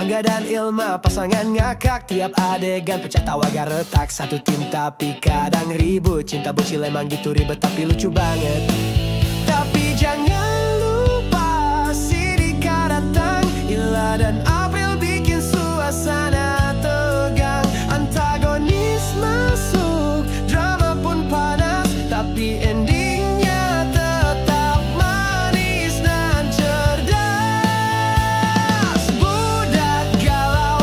Angga dan Ilma pasangan ngakak, tiap adegan pecah tawa gak retak. Satu tim tapi kadang ribut, cinta bocil emang gitu ribet tapi lucu banget. Tapi jangan lupa Sidika datang, Ila dan April bikin suasana tegang. Antagonis masuk, drama pun panas, tapi endingnya tetap manis dan cerdas. Budak galau,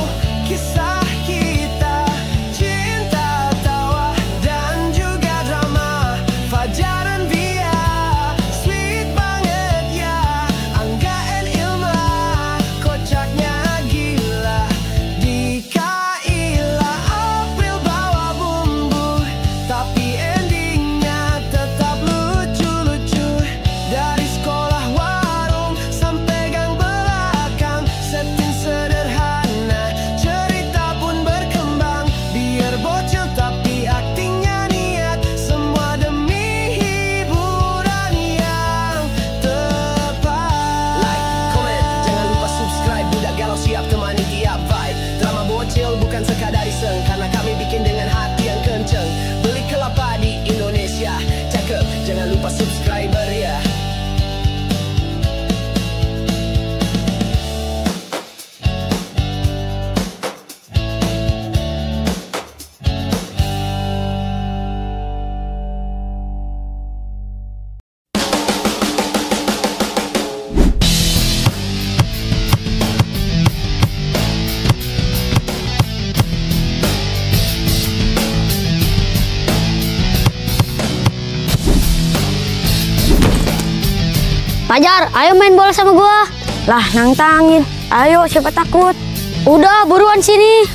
kisah kita, cinta, tawa, dan juga drama. Fajar dan Via, sweet banget ya. Angga and Ilma, kocaknya gila. Dika, Ila, April bawa bumbu, tapi endingnya tetap lucu-lucu. Dari sekolah warung sampai gang belakang, setting sederhana, cerita pun berkembang. Biar bocil tapi aktingnya niat, semua demi hiburan yang tepat. Like, comment, jangan lupa subscribe. Budak galau siap temani tiap vibe. Drama bocil bukan sekadar iseng, karena kami bikin dengan hati yang kenceng. Beli kelapa di Indonesia, cakep, jangan lupa subscriber ya. Fajar, ayo main bola sama gua. Lah, nantangin. Ayo, siapa takut? Udah, buruan sini.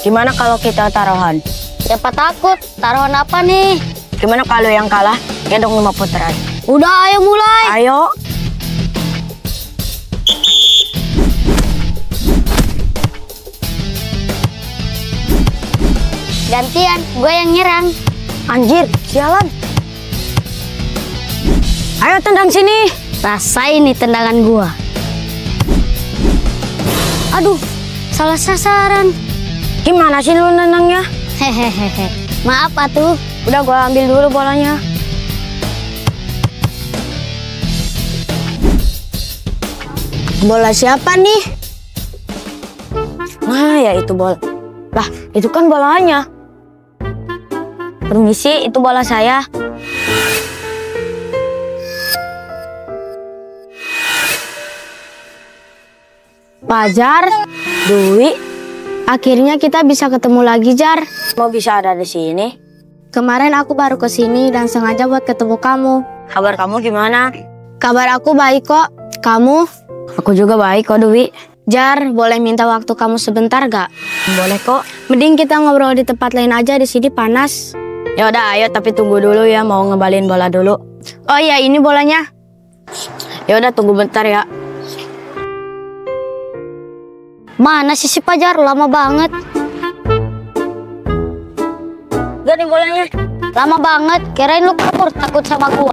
Gimana kalau kita taruhan? Siapa takut? Taruhan apa nih? Gimana kalau yang kalah gendong 5 putaran? Udah, ayo mulai. Ayo. Gantian, gue yang nyerang. Anjir, sialan. Ayo tendang sini. Rasain nih tendangan gua. Aduh, salah sasaran. Gimana sih lu nendangnya? Hehehe. Maaf atuh. Udah gua ambil dulu bolanya. Bola siapa nih? Nah, ya itu bola. Lah, itu kan bolanya. Permisi, itu bola saya. Fajar, Dwi, akhirnya kita bisa ketemu lagi, Jar. Mau bisa ada di sini? Kemarin aku baru ke sini dan sengaja buat ketemu kamu. Kabar kamu gimana? Kabar aku baik kok. Kamu? Aku juga baik kok, Dwi. Jar, boleh minta waktu kamu sebentar gak? Boleh kok. Mending kita ngobrol di tempat lain aja, di sini panas. Ya udah, ayo tapi tunggu dulu ya, mau ngebalin bola dulu. Oh iya, ini bolanya. Ya udah, tunggu bentar ya. Mana sih si Fajar? Lama banget. Gak nih bolanya. Lama banget. Kirain lu kabur takut sama gua.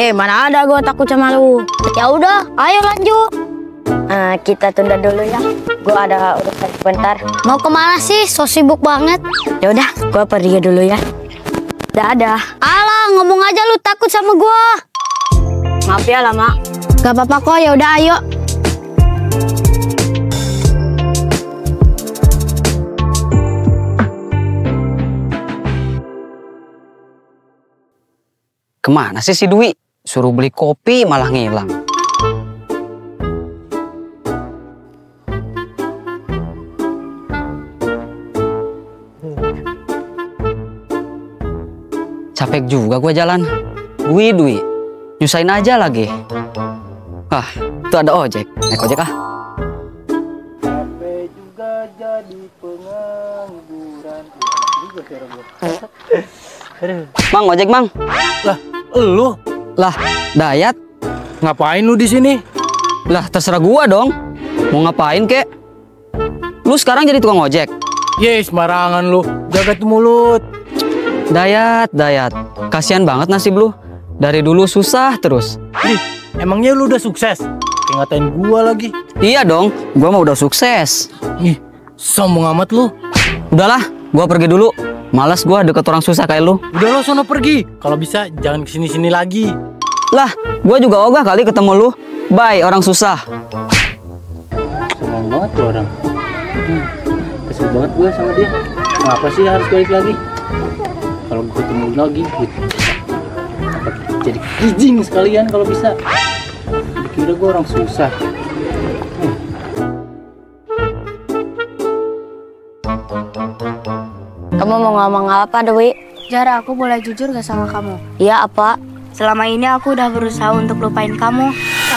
Mana ada gua takut sama lu. Ya udah, ayo lanjut. Kita tunda dulu ya. Gua ada urusan sebentar. Mau kemana sih? So sibuk banget. Ya udah, gua pergi dulu ya. Dadah. Alah, ngomong aja lu takut sama gua. Maaf ya lama. Gak apa-apa kok, ya udah ayo. Kemana sih si Dwi? Suruh beli kopi malah ngilang. Capek juga gua jalan. Dwi, nyusahin aja lagi. Ah, tuh ada ojek. Naik ojek ah. Capek juga jadi pengangguran. Mang, ojek mang. Lah, lu? Lah, Dayat. Ngapain lu di sini? Lah, terserah gua dong. Mau ngapain kek? Lu sekarang jadi tukang ojek? Yes, sembarangan lu. Jaga tuh mulut. Dayat. Kasihan banget nasib lu. Dari dulu susah terus. Ih, emangnya lu udah sukses? Kayak ngatain gua lagi. Iya dong, gua mah udah sukses. Ih, sombong amat lu. Udahlah, gua pergi dulu. Malas gua deket orang susah kayak lu. Udah lo sono pergi. Kalau bisa jangan kesini-sini lagi. Lah, gua juga ogah kali ketemu lu. Bye, orang susah. Sombong banget tuh orang. Kesel banget gue sama dia. Kenapa sih harus balik lagi? Kalau gue ketemu lagi, apa jadi kijing sekalian kalau bisa. Dikira gue orang susah. Kamu mau ngomong apa, Dewi? Jar, aku boleh jujur gak sama kamu? Iya, apa? Selama ini aku udah berusaha untuk lupain kamu.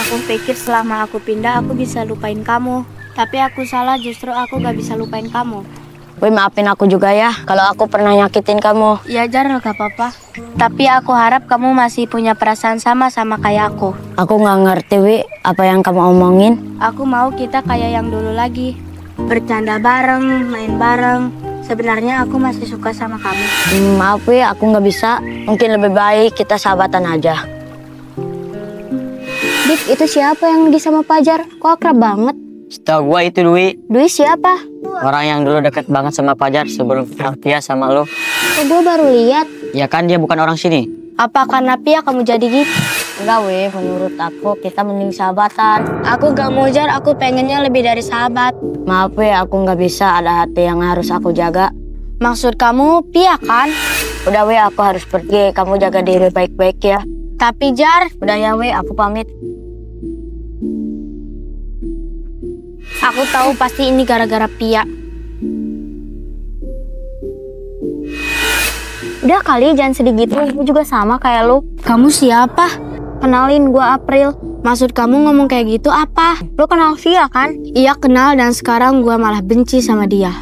Aku pikir selama aku pindah aku bisa lupain kamu. Tapi aku salah, justru aku gak bisa lupain kamu. Wih, maafin aku juga ya kalau aku pernah nyakitin kamu. Ya Jar, gak apa-apa. Tapi aku harap kamu masih punya perasaan sama kayak aku. Aku nggak ngerti, Wi, apa yang kamu omongin. Aku mau kita kayak yang dulu lagi. Bercanda bareng, main bareng. Sebenarnya aku masih suka sama kamu. Maaf, Wi, aku nggak bisa. Mungkin lebih baik kita sahabatan aja. Dik, itu siapa yang lagi sama Pajar? Kok akrab banget? Setahu gua itu Dwi, Dwi siapa? orang yang dulu deket banget sama Pajar sebelum dia sama lo. Kok gue baru lihat. Ya kan dia bukan orang sini. Apa karena Pia kamu jadi gitu? Enggak, Wi, menurut aku kita mending sahabatan. Aku gak mau Jar, aku pengennya lebih dari sahabat. Maaf, Wi, aku nggak bisa, ada hati yang harus aku jaga. Maksud kamu Pia kan? Udah, Wi, aku harus pergi. Kamu jaga diri baik-baik ya. Tapi Jar, Udah ya, Wi, aku pamit. aku tahu pasti ini gara-gara Pia. Udah kali, jangan sedih gitu. Aku juga sama kayak lu. Kamu siapa? Kenalin, gua April. Maksud kamu ngomong kayak gitu apa? Lu kenal Via kan? Iya kenal, dan sekarang gua malah benci sama dia.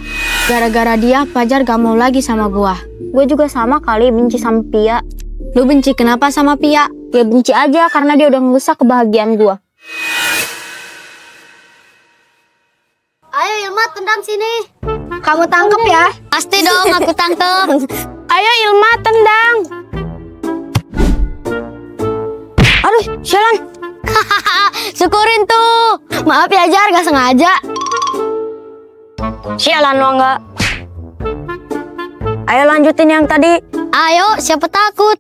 Gara-gara dia, Pajar gak mau lagi sama gua. Gue juga sama kali, benci sama Pia. Lu benci kenapa sama Pia? Ya benci aja karena dia udah ngerusak kebahagiaan gua. Ayo Ilma, tendang sini. Kamu tangkep ya? Pasti dong, aku tangkep. Ayo Ilma, tendang. Aduh, sialan. Syukurin tuh. Maaf ya Jar, gak sengaja. Sialan lo enggak. Ayo lanjutin yang tadi. Ayo, siapa takut?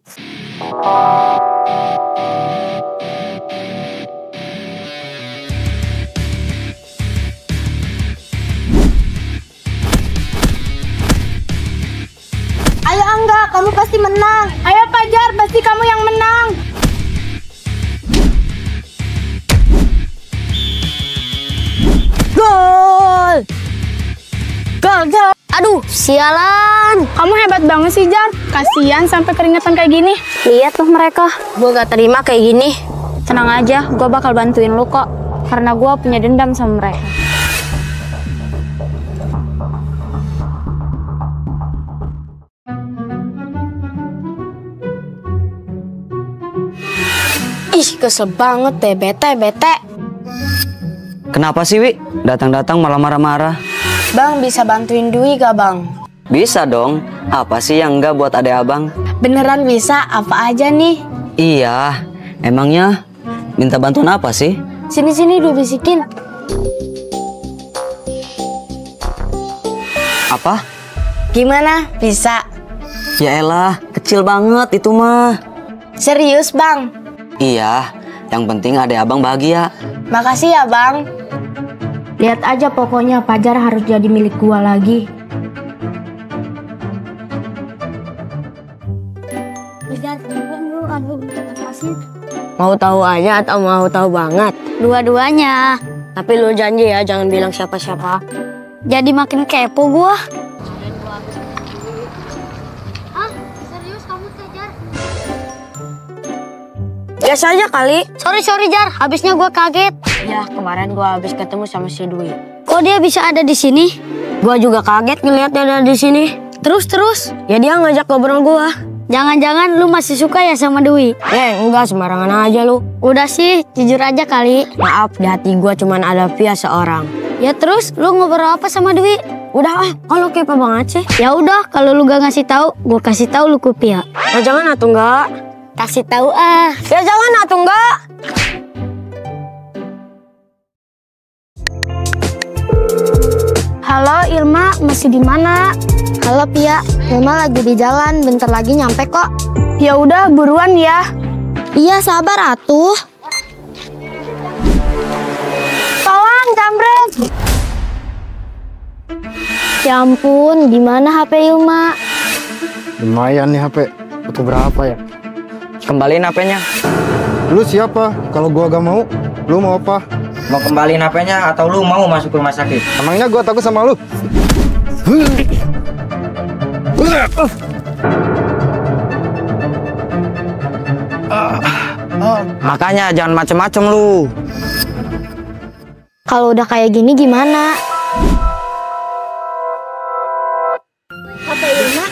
Ayo Angga, kamu pasti menang. Ayo Pajar, pasti kamu yang menang. Gol. Gol, gol. Aduh, sialan. Kamu hebat banget sih, Jar. Kasian sampai keringetan kayak gini. Lihat tuh mereka. Gue gak terima kayak gini. Tenang aja, gue bakal bantuin lu kok. Karena gue punya dendam sama mereka. Ih, kesel banget deh, bete. Kenapa sih Wi? Datang-datang malah marah-marah. Bang, bisa bantuin Dwi gak Bang? Bisa dong. Apa sih yang enggak buat adek abang? Beneran bisa, apa aja nih? Iya. Emangnya minta bantuan apa sih? Sini-sini Dwi bisikin. Apa? Gimana? Bisa? Ya elah, kecil banget itu mah. Serius Bang? Iya, yang penting adek abang bahagia. Makasih ya Bang. Lihat aja pokoknya Pajar harus jadi milik gua lagi. Mau tahu aja atau mau tahu banget? Dua-duanya. Tapi lu janji ya jangan bilang siapa-siapa. Jadi makin kepo gua. Biasa aja kali. Sorry Jar, habisnya gua kaget. Ya, kemarin gua habis ketemu sama si Dwi. Kok dia bisa ada di sini? Gua juga kaget ngeliat dia ada di sini. Terus? Ya dia ngajak ngobrol gua. Jangan-jangan lu masih suka ya sama Dwi? Enggak, sembarangan aja lu. Udah sih, jujur aja kali. Maaf, di hati gua cuman ada Via seorang. Ya terus, lu ngobrol apa sama Dwi? Udah kalau kepo banget sih. Ya udah, kalau lu gak ngasih tahu, gua kasih tahu lu ke Pia. Nah, jangan atuh enggak. Kasih tahu ah. Ya jangan atuh enggak. Halo Ilma, masih di mana? Halo Pia, Ilma lagi di jalan, bentar lagi nyampe kok. Ya udah buruan ya. Iya sabar atuh. Tolong jambret. Ya ampun, gimana HP Ilma? Lumayan nih HP. Butuh berapa ya? Kembaliin HP-nya. Lu siapa? Kalau gua gak mau, lu mau apa? Mau kembaliin HP-nya atau lu mau masuk rumah sakit? Emangnya gua takut sama lu? Makanya jangan macem-macem lu. Kalau udah kayak gini gimana? Apa Ilma?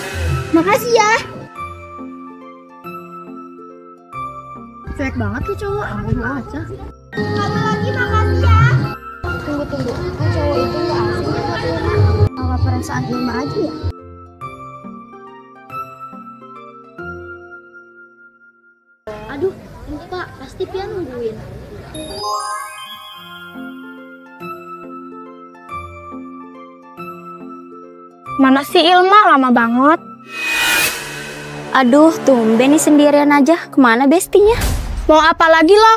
Makasih ya. Cuek banget tuh cowok. Aku aja. Satu lagi makasih ya. Tunggu. Kan cowok itu gak asing ya buat Ilma. Apa perasaan Ilma aja ya? Aduh, lupa. Pasti Pia nungguin. Mana sih Ilma? Lama banget. Aduh, tumben nih sendirian aja. Kemana bestinya? Mau apa lagi lo?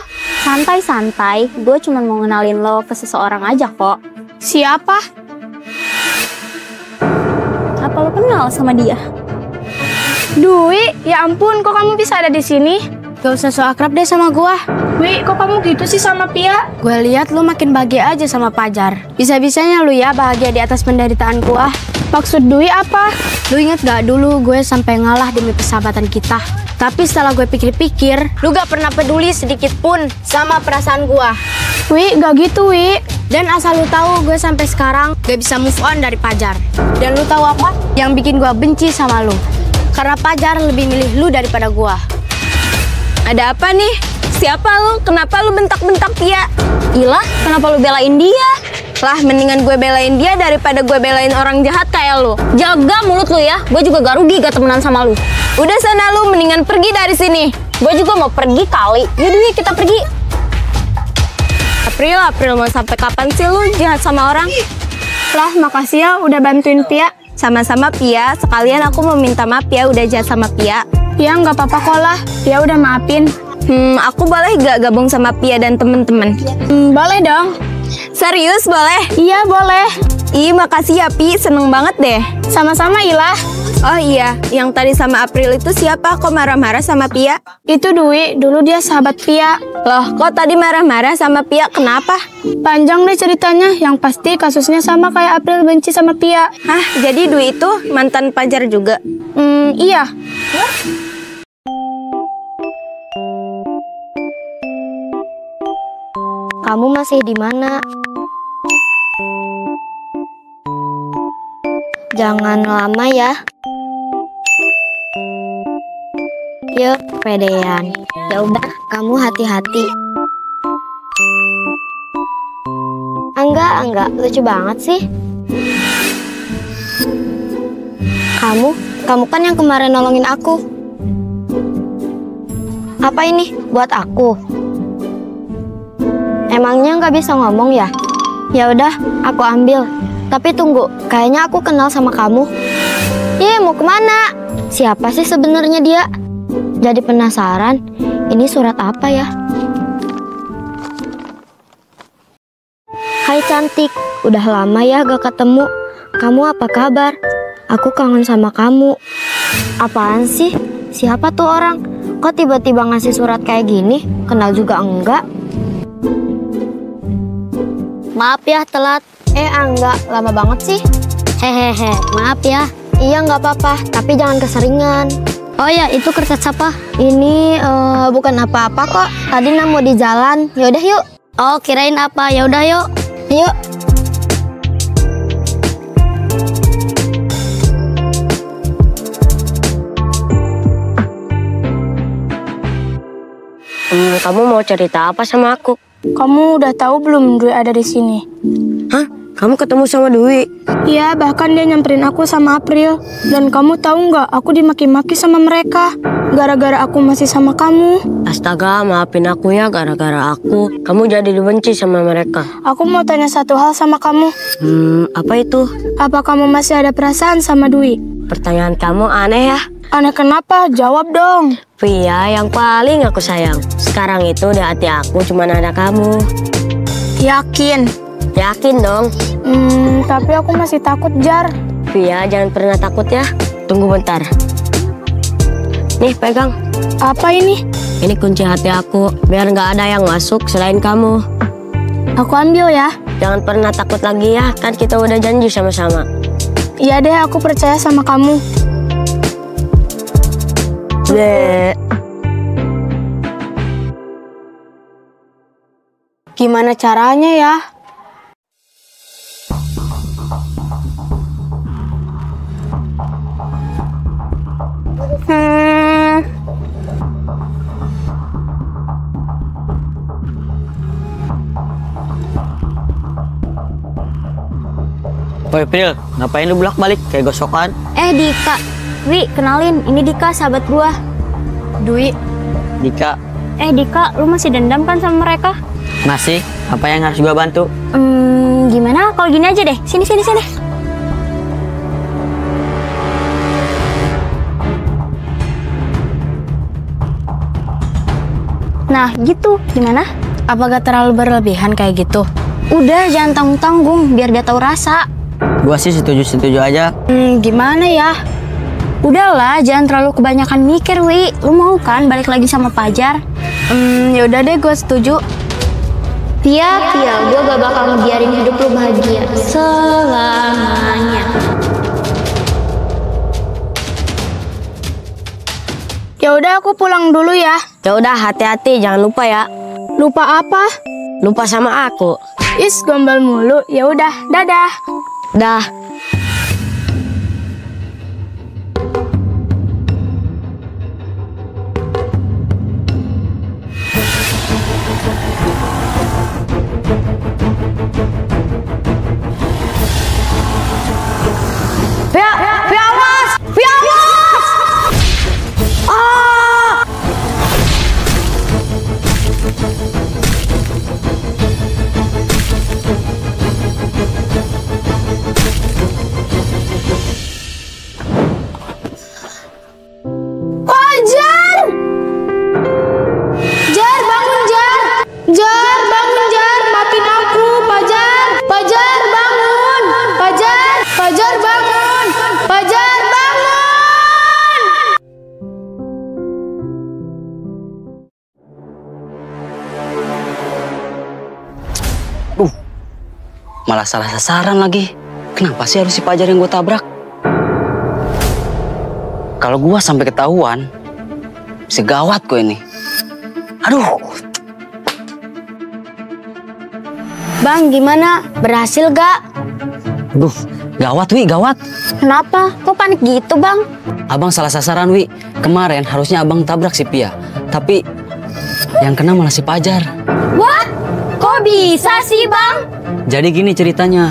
Santai-santai. Gue cuma mau ngenalin lo ke seseorang aja kok. Siapa? Apa lo kenal sama dia? Dwi, ya ampun, kok kamu bisa ada di sini? Gak usah so akrab deh sama gua. Wi, kok kamu gitu sih sama Pia? Gue lihat lu makin bahagia aja sama Pajar. Bisa-bisanya lu ya bahagia di atas penderitaan gua. Maksud Dwi apa? Lu inget gak dulu gue sampai ngalah demi persahabatan kita? Tapi setelah gue pikir-pikir, lu gak pernah peduli sedikit pun sama perasaan gua. Wi, gak gitu Wi. Dan asal lu tahu, gue sampai sekarang gak bisa move on dari Pajar. Dan lu tahu apa? Yang bikin gue benci sama lu. Karena Pajar lebih milih lu daripada gua. Ada apa nih? Siapa lu? Kenapa lu bentak-bentak Pia? Ilah, kenapa lu belain dia? Lah, mendingan gue belain dia daripada gue belain orang jahat kayak lu. Jaga mulut lu ya. Gue juga gak rugi gak temenan sama lu. Udah sana lu, mendingan pergi dari sini. Gue juga mau pergi kali. Yaudah kita pergi. April mau sampai kapan sih lu jahat sama orang? Lah, makasih ya udah bantuin Pia. Sama-sama Pia. Sekalian aku mau minta maaf ya udah jahat sama Pia. Ya nggak apa-apa kok lah. Pia udah maafin. Aku boleh gak gabung sama Pia dan temen-temen? Boleh dong. Serius boleh? Iya boleh. Ih, makasih ya Pi, seneng banget deh. Sama-sama Ilah. Oh iya, yang tadi sama April itu siapa? Kok marah-marah sama Pia? Itu Dwi, dulu dia sahabat Pia. Loh, kok tadi marah-marah sama Pia? Kenapa? Panjang deh ceritanya, yang pasti kasusnya sama kayak April benci sama Pia. Hah, jadi Dwi itu mantan Pajar juga? Iya. Kamu masih di mana? Jangan lama ya. Yuk, pedean. Ya udah, kamu hati-hati. Enggak, lucu banget sih. Kamu kan yang kemarin nolongin aku. Apa ini? Buat aku? Emangnya nggak bisa ngomong ya? Ya udah, aku ambil. Tapi tunggu, kayaknya aku kenal sama kamu. Mau kemana? Siapa sih sebenarnya dia? Jadi penasaran, ini surat apa ya? Hai cantik, udah lama ya gak ketemu. Kamu apa kabar? Aku kangen sama kamu. Apaan sih? Siapa tuh orang? Kok tiba-tiba ngasih surat kayak gini? Kenal juga enggak? Maaf ya telat. Enggak, lama banget sih. Hehehe, maaf ya. Iya nggak apa-apa, tapi jangan keseringan. Oh ya, itu kertas apa? Ini bukan apa-apa kok. Tadi mau di jalan. Yaudah yuk. Oh, kirain apa? Ya udah yuk. Yuk. Kamu mau cerita apa sama aku? Kamu udah tahu belum Dwi ada di sini? Hah? kamu ketemu sama Dwi? Iya, bahkan dia nyamperin aku sama April. Dan kamu tahu nggak, aku dimaki-maki sama mereka gara-gara aku masih sama kamu. Astaga, maafin aku ya, gara-gara aku kamu jadi dibenci sama mereka. Aku mau tanya satu hal sama kamu. Apa itu? Apa kamu masih ada perasaan sama Dwi? Pertanyaan kamu aneh ya. Aneh kenapa? Jawab dong. Pia yang paling aku sayang. Sekarang itu di hati aku cuma ada kamu. Yakin? Yakin dong. Tapi aku masih takut, Jar. Pia, jangan pernah takut ya. Tunggu bentar. Nih, pegang. Apa ini? Ini kunci hati aku, biar nggak ada yang masuk selain kamu. Aku ambil ya. Jangan pernah takut lagi ya, kan kita udah janji sama-sama. Iya deh, aku percaya sama kamu. Gimana caranya ya? Woi Pril, ngapain lu bolak-balik kayak gosokan? Dika. Wi, kenalin, ini Dika, sahabat gua. Dwi. Dika, Dika, lu masih dendam kan sama mereka? masih? Apa yang harus gua bantu? Gimana kalau gini aja deh. Sini. Nah, gitu. Gimana? Apa gak terlalu berlebihan kayak gitu? Udah, jangan tanggung-tanggung, biar dia tahu rasa. Gua sih setuju aja. Gimana ya? Udahlah, jangan terlalu kebanyakan mikir, Wi. Lu mau kan balik lagi sama Pajar? Yaudah deh, gue setuju. Pia, gue gak bakal ngebiarin hidup lu bahagia selamanya. Ya udah, aku pulang dulu ya. Ya udah, hati-hati, jangan lupa ya. Lupa apa? Lupa sama aku. Is, gombal mulu. Ya udah, dadah. Dah. Malah salah sasaran lagi. Kenapa sih harus si Pajar yang gue tabrak? Kalau gue sampai ketahuan, bisa gawat gue ini. Aduh. Bang, gimana? Berhasil gak? Aduh, gawat Wi, gawat. Kenapa? Kok panik gitu, Bang? Abang salah sasaran Wi. Kemarin harusnya abang tabrak si Pia. Tapi yang kena malah si Pajar. What? Kok bisa sih, Bang? Jadi gini ceritanya.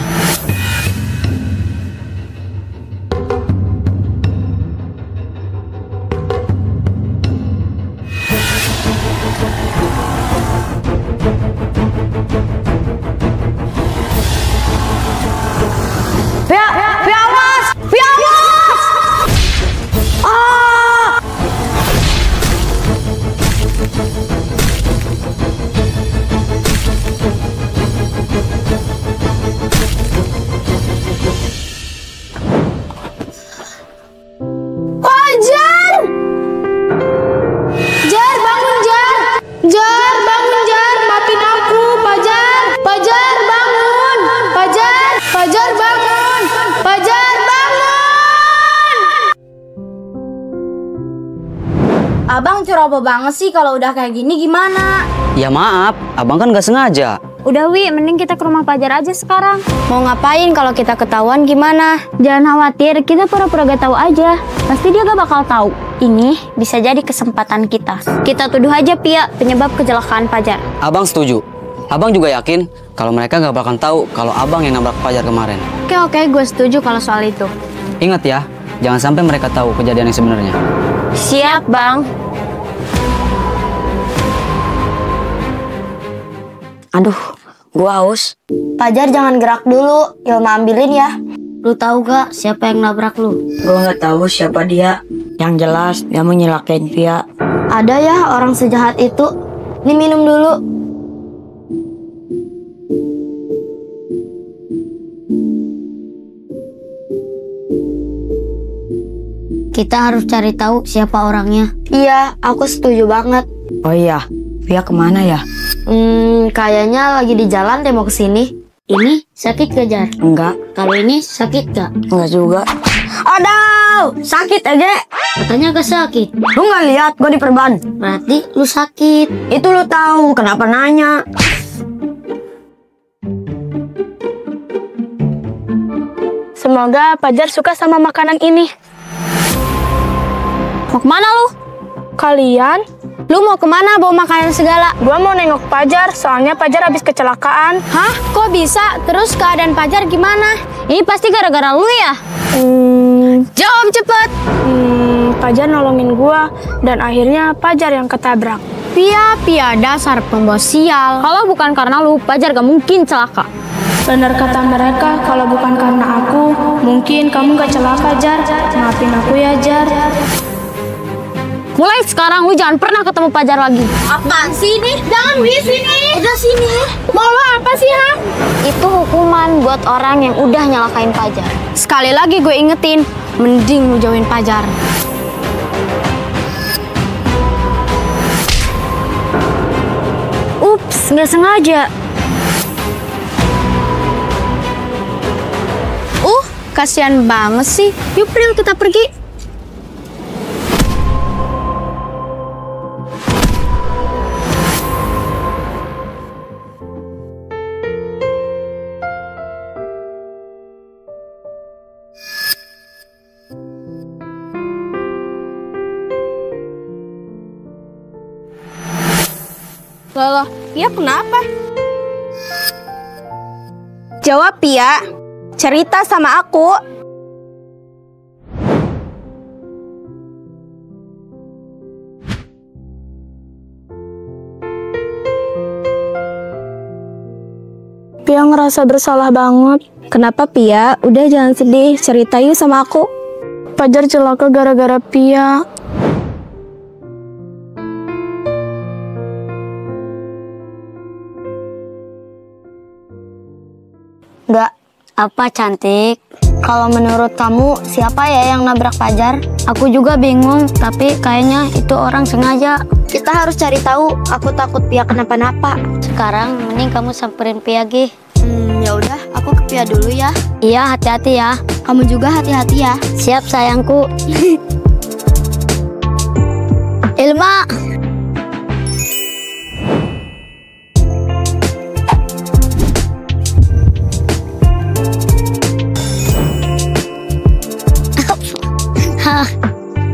Abang ceroboh banget sih, kalau udah kayak gini gimana? Ya maaf, abang kan gak sengaja. Udah Wi, mending kita ke rumah Pajar aja sekarang. Mau ngapain kalau kita ketahuan gimana? Jangan khawatir, kita pura-pura gak tahu aja. Pasti dia gak bakal tahu. Ini bisa jadi kesempatan kita. Kita tuduh aja Pia penyebab kecelakaan Pajar. Abang setuju. Abang juga yakin kalau mereka nggak bakal tahu kalau abang yang nabrak Fajar kemarin. Oke, gue setuju kalau soal itu. Ingat ya, jangan sampai mereka tahu kejadian yang sebenarnya. Siap, Bang. Aduh, gua haus. Fajar jangan gerak dulu, Ilma ambilin ya. Lu tahu gak siapa yang nabrak lu? Gua nggak tahu siapa dia. Yang jelas dia mau nyelakain Pia. Ada ya orang sejahat itu. Nih minum dulu. Kita harus cari tahu siapa orangnya. Iya, aku setuju banget. Oh iya, Pia kemana ya? Kayaknya lagi di jalan deh mau kesini. Ini sakit gak, Jar? Enggak. Kalau ini sakit gak? Enggak juga. Aduh, sakit aja. Katanya gak sakit. Lu nggak lihat gua diperban? Berarti lu sakit. Itu lu tahu, kenapa nanya? Semoga Fajar suka sama makanan ini. Mau kemana lu? Kalian? Lu mau kemana bawa makanan segala? Gua mau nengok Fajar, soalnya Fajar habis kecelakaan. Hah? Kok bisa? Terus keadaan Fajar gimana? Ini pasti gara-gara lu ya? Jawab cepet! Fajar nolongin gua, dan akhirnya Fajar yang ketabrak. Pia, dasar pembawa sial. Kalau bukan karena lu, Fajar gak mungkin celaka. Benar kata mereka, kalau bukan karena aku, mungkin kamu gak celaka, Jar. Maafin aku ya, Jar. Mulai sekarang lu jangan pernah ketemu Fajar lagi. Apaan sih ini? Jangan di sini. Udah sini. Mau lo apa sih, ha? Itu hukuman buat orang yang udah nyalakain Fajar. Sekali lagi gue ingetin, mending lu jauhin Fajar. Ups, nggak sengaja. Kasihan banget sih. Yuk, Pril, kita pergi. Loh, Pia kenapa? Jawab, Pia. Cerita sama aku. Pia ngerasa bersalah banget. Kenapa, Pia? Udah jangan sedih, cerita yuk sama aku. Fajar celaka gara-gara Pia. Gak apa, cantik. Kalau menurut kamu siapa ya yang nabrak Fajar? Aku juga bingung, tapi kayaknya itu orang sengaja. Kita harus cari tahu. Aku takut Pia kenapa-napa. Sekarang mending kamu samperin Pia, Gi. Ya udah, aku ke Pia dulu ya. Iya, hati-hati ya. Kamu juga hati-hati ya. Siap, sayangku. Ilma.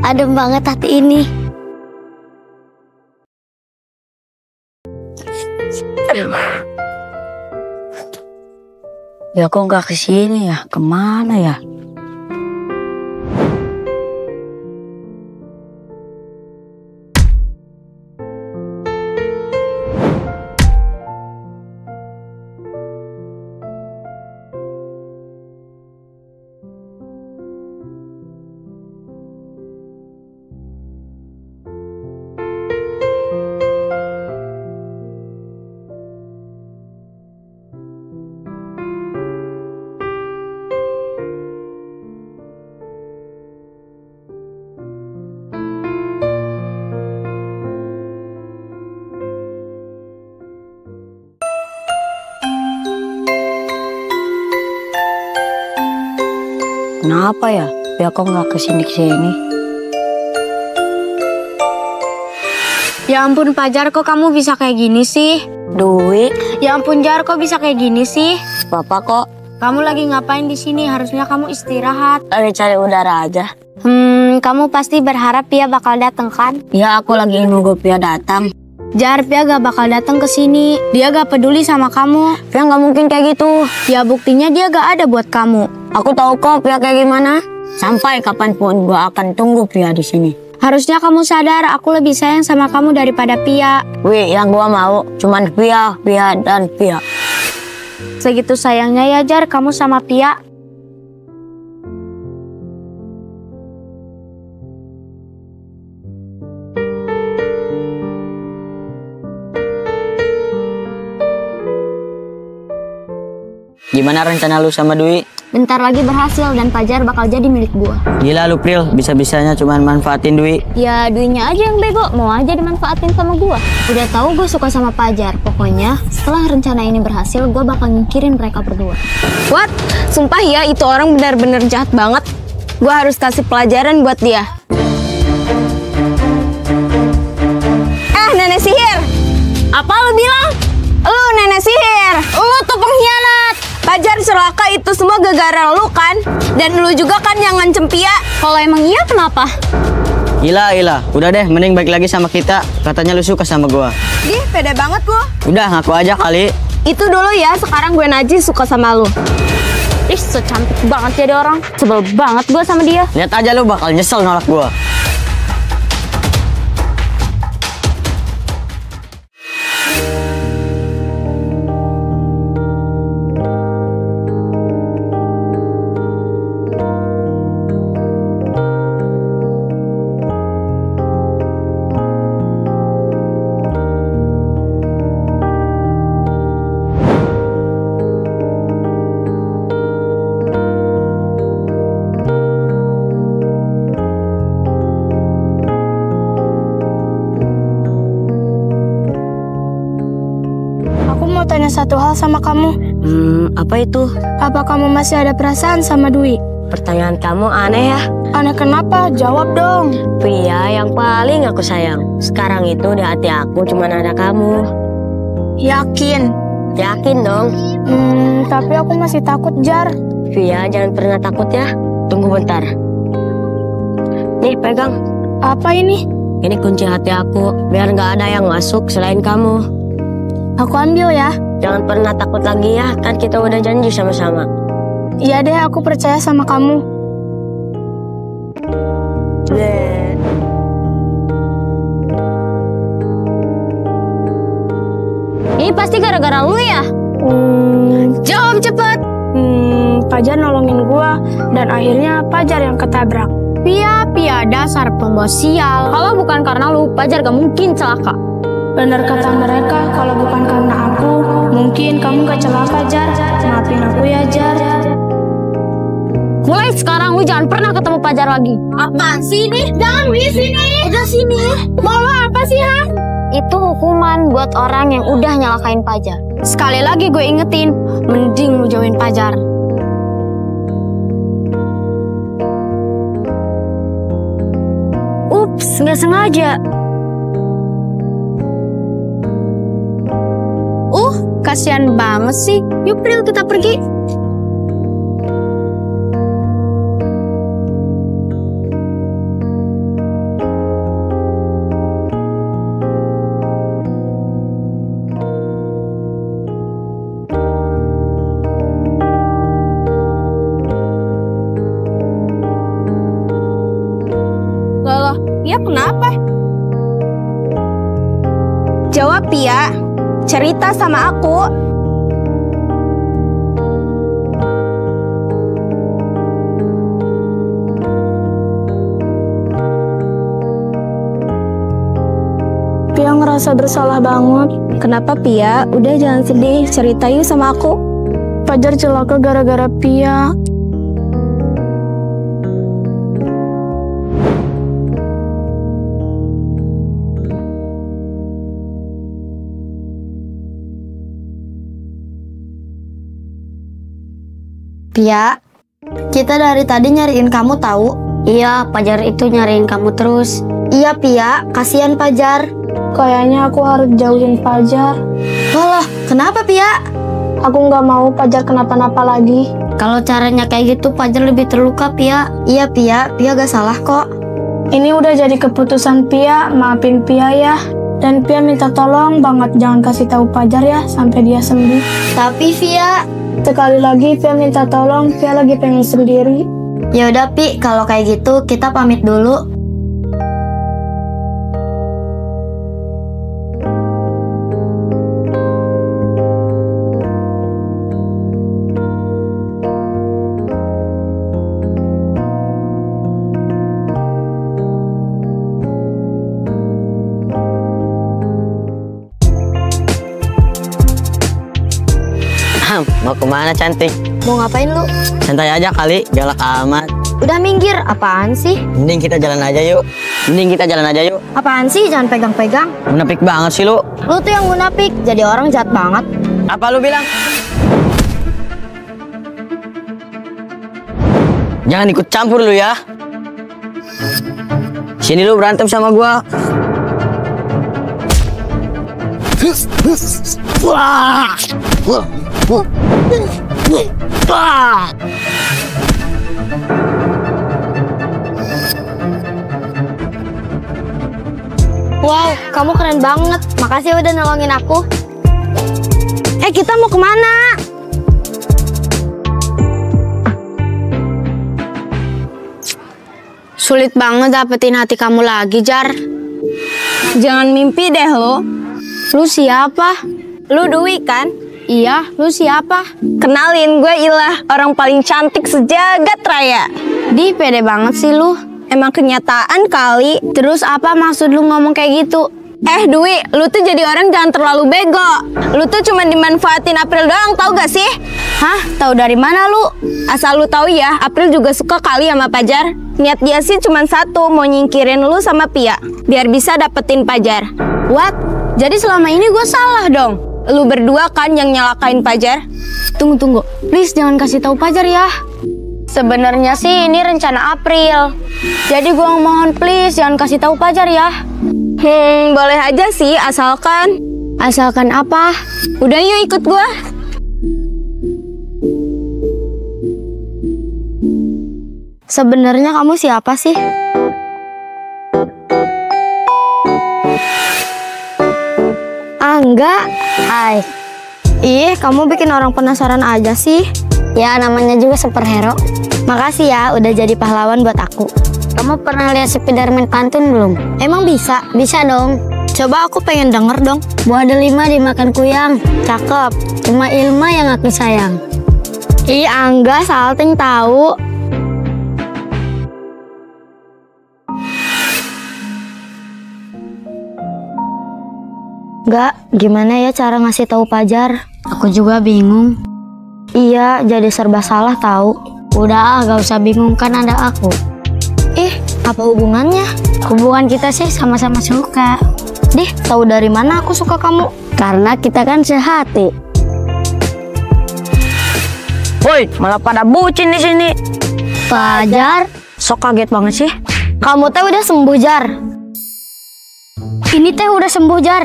Adem banget hati ini. Ya kok nggak kesini ya? Kemana ya? Kenapa ya? Ya kok nggak kesini-kesini? Ya ampun, Fajar, kok kamu bisa kayak gini sih? Duit. Ya ampun, Jar, kok bisa kayak gini sih? Bapak kok Kamu lagi ngapain di sini? Harusnya kamu istirahat. lagi cari udara aja. Kamu pasti berharap Pia bakal datang kan? Ya aku lagi nunggu Pia datang. Jar, Pia gak bakal datang ke sini. Dia gak peduli sama kamu. Pia nggak mungkin kayak gitu. Ya buktinya dia gak ada buat kamu. Aku tahu kok Pia kayak gimana. Sampai kapanpun gua akan tunggu Pia di sini. Harusnya kamu sadar aku lebih sayang sama kamu daripada Pia. Wi, yang gua mau cuman Pia, dan Pia. Segitu sayangnya ya Jar kamu sama Pia. Gimana rencana lu sama Dwi? Bentar lagi berhasil dan Fajar bakal jadi milik gua. Gila lu Pril, bisa-bisanya cuman manfaatin Dwi. Ya Dwinya aja yang bego, mau aja dimanfaatin sama gua. Udah tahu gue suka sama Fajar. Pokoknya setelah rencana ini berhasil, gua bakal nyingkirin mereka berdua. What? Sumpah ya, itu orang benar-benar jahat banget. Gua harus kasih pelajaran buat dia. Nenek sihir! Apa lu bilang? Lu nenek sihir! Lu tuh pengkhianat! Fajar celaka itu semua gara-gara lu kan? Dan lu juga kan yang ngancem Pia. Kalau emang iya kenapa? Gila. Udah deh, mending balik lagi sama kita. Katanya lu suka sama gua. Dih, pede banget lu. Udah, ngaku aja kali. Itu dulu ya, sekarang gue najis suka sama lu. Ih, so cantik banget jadi orang. Sebel banget gue sama dia. Lihat aja lu bakal nyesel nolak gua. Tanya satu hal sama kamu. Apa itu? Apa kamu masih ada perasaan sama Dwi? Pertanyaan kamu aneh ya. Aneh kenapa? Jawab dong. Pria yang paling aku sayang. Sekarang itu di hati aku cuma ada kamu. Yakin? Yakin dong. Tapi aku masih takut, Jar. Pia, jangan pernah takut ya. Tunggu bentar. Nih, pegang. Apa ini? Ini kunci hati aku. Biar nggak ada yang masuk selain kamu. Aku ambil ya. Jangan pernah takut lagi ya. Kan kita udah janji sama-sama. Iya deh, aku percaya sama kamu. Ini pasti gara-gara lu ya? Jawab cepet. Fajar nolongin gua dan akhirnya Fajar yang ketabrak. Pia, dasar pembawa sial. Kalau bukan karena lu, Fajar gak mungkin celaka. Benar kata mereka, kalau bukan karena aku, mungkin kamu gak celaka, Jar. Maafin aku ya, Jar. Mulai sekarang lu jangan pernah ketemu Fajar lagi. Apaan sih ini? Jangan di sini. Udah sini. Mau lo apa sih, ha? Itu hukuman buat orang yang udah nyalakain Fajar. Sekali lagi gue ingetin, mending lu jauhin Fajar. Ups, nggak sengaja. Kasian banget sih. Yuk Pril, kita pergi. Loh, ya kenapa? Jawab Pia. Cerita sama aku. Pia ngerasa bersalah banget. Kenapa Pia? Udah jangan sedih, cerita yuk sama aku. Fajar celaka gara-gara Pia. Pia, kita dari tadi nyariin kamu tahu. Iya, Fajar itu nyariin kamu terus. Iya Pia, kasihan Fajar. Kayaknya aku harus jauhin Fajar. Loh, kenapa Pia? Aku nggak mau Fajar kenapa-napa lagi. Kalau caranya kayak gitu Fajar lebih terluka Pia. Iya Pia gak salah kok. Ini udah jadi keputusan Pia, maafin Pia ya. Dan Pia minta tolong banget jangan kasih tahu Fajar ya sampai dia sembuh. Tapi Via, Sekali lagi Pia minta tolong, Pia lagi pengen sendiri. ya udah Pi, kalau kayak gitu kita pamit dulu. Mau kemana cantik? Mau ngapain lu? Santai aja kali, galak amat. Udah minggir, apaan sih? Mending kita jalan aja yuk. Apaan sih? Jangan pegang-pegang. Munafik banget sih lu. Lu tuh yang munafik, jadi orang jahat banget. Apa lu bilang? Jangan ikut campur lu ya. Sini lu berantem sama gua. Wow, kamu keren banget. Makasih udah nolongin aku. Kita mau kemana? Sulit banget dapetin hati kamu lagi, Jar. Jangan mimpi deh lo. Lu siapa? Lu Dwi kan? Iya, lu siapa? Kenalin, gue Ilah, orang paling cantik sejagat raya. Di pede banget sih lu. Emang kenyataan kali. Terus apa maksud lu ngomong kayak gitu? Dwi, lu tuh jadi orang jangan terlalu bego. Lu tuh cuma dimanfaatin April doang, tau gak sih? Hah? Tahu dari mana lu? Asal lu tahu ya, April juga suka kali sama Fajar. Niat dia sih cuma satu, mau nyingkirin lu sama Pia, biar bisa dapetin Fajar. What? Jadi selama ini gue salah dong? Lu berdua kan yang nyalakain Fajar. Tunggu. Please jangan kasih tahu Fajar ya. Sebenarnya sih ini rencana April. Jadi gue mohon please jangan kasih tahu Fajar ya. Boleh aja sih, asalkan. Asalkan apa? Udah yuk ikut gua. Sebenarnya kamu siapa sih? Enggak. Hai. Ih, kamu bikin orang penasaran aja sih. Ya, namanya juga superhero. Makasih ya udah jadi pahlawan buat aku. Kamu pernah lihat Spiderman pantun belum? Emang bisa? Bisa dong. Coba aku pengen denger dong. Buah delima dimakan kuyang. Cakep. Cuma Ilma yang aku sayang. Ih, Angga salting tahu. Enggak, gimana ya cara ngasih tahu Fajar? Aku juga bingung. Iya, jadi serba salah tahu. Udah, gak usah bingung kan ada aku. Apa hubungannya? Hubungan kita sih sama-sama suka. Dih, tahu dari mana aku suka kamu? Karena kita kan sehati. Woi, malah pada bucin di sini. Fajar, Sok kaget banget sih. kamu teh udah sembuh, Jar. Ini teh udah sembuh, Jar.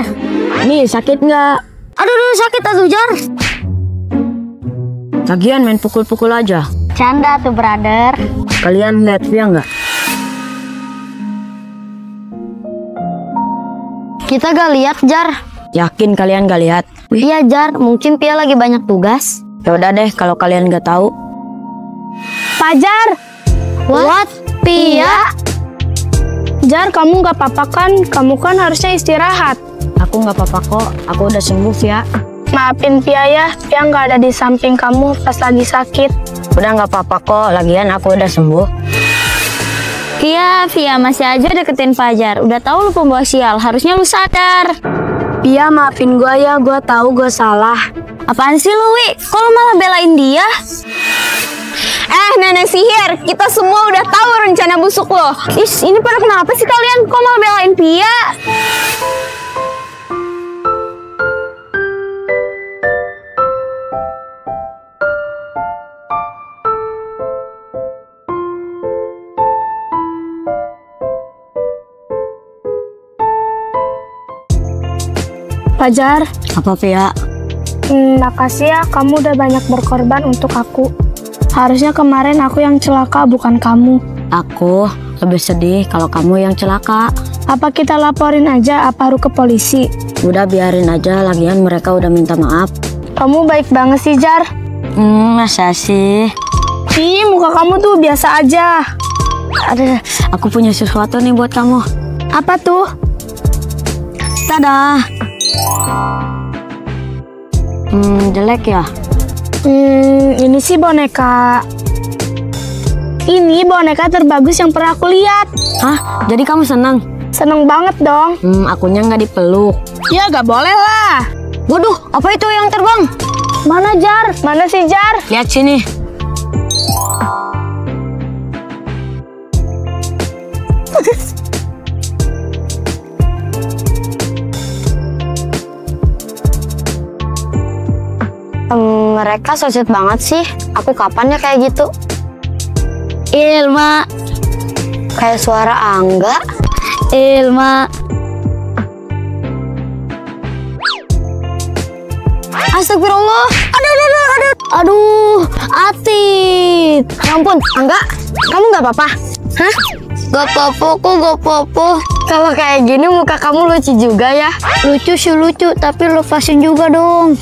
Nih, sakit nggak? Aduh, sakit atuh, Jar. Lagian main pukul-pukul aja. Canda tuh, brother. Kalian lihat Via nggak? Kita gak lihat, Jar. Yakin kalian gak lihat? Iya, Jar. Mungkin Pia lagi banyak tugas. Ya udah deh, kalau kalian nggak tahu. Fajar! What? Pia? Jar, kamu gak apa-apa kan? Kamu kan harusnya istirahat. Aku nggak apa-apa kok. Aku udah sembuh Via. Maafin Pia ya, Pia gak ada di samping kamu pas lagi sakit. Udah nggak apa-apa kok. Lagian aku udah sembuh. Iya, Via masih aja deketin Fajar. Udah tahu lu pembawa sial, harusnya lu sadar. Pia, maafin gua ya, gua tahu gua salah. Apaan sih lu, Wi? Kok lu malah belain dia? Nenek sihir, kita semua udah tahu rencana busuk lo. Ini pada kenapa sih kalian? Kok malah belain Pia? Fajar, Apa Via? makasih ya, kamu udah banyak berkorban untuk aku. Harusnya kemarin aku yang celaka, bukan kamu. Aku Lebih sedih kalau kamu yang celaka. Apa kita laporin aja Aparu ke polisi? Udah biarin aja, lagian mereka udah minta maaf. Kamu baik banget sih, Jar. Masa sih? Ih, muka kamu tuh biasa aja. Ada, aku punya sesuatu nih buat kamu. Apa tuh? Tada. Jelek ya? Ini sih boneka. Ini boneka terbagus yang pernah aku lihat. Hah? Jadi kamu senang? Seneng banget dong. Akunya nggak dipeluk. Ya gak boleh lah. Waduh, apa itu yang terbang? Mana Jar? Mana sih Jar? Lihat sini. Mereka sosok banget sih. Aku kapan ya kayak gitu? Ilma. Kayak suara Angga. Ilma. Astagfirullah. Aduh, Atit. Ya ampun, Angga, kamu nggak apa-apa? Hah? Gak apa-apa, kok gak apa-apa. Kalau kayak gini muka kamu lucu juga ya. Lucu sih lucu, tapi lepasin juga dong.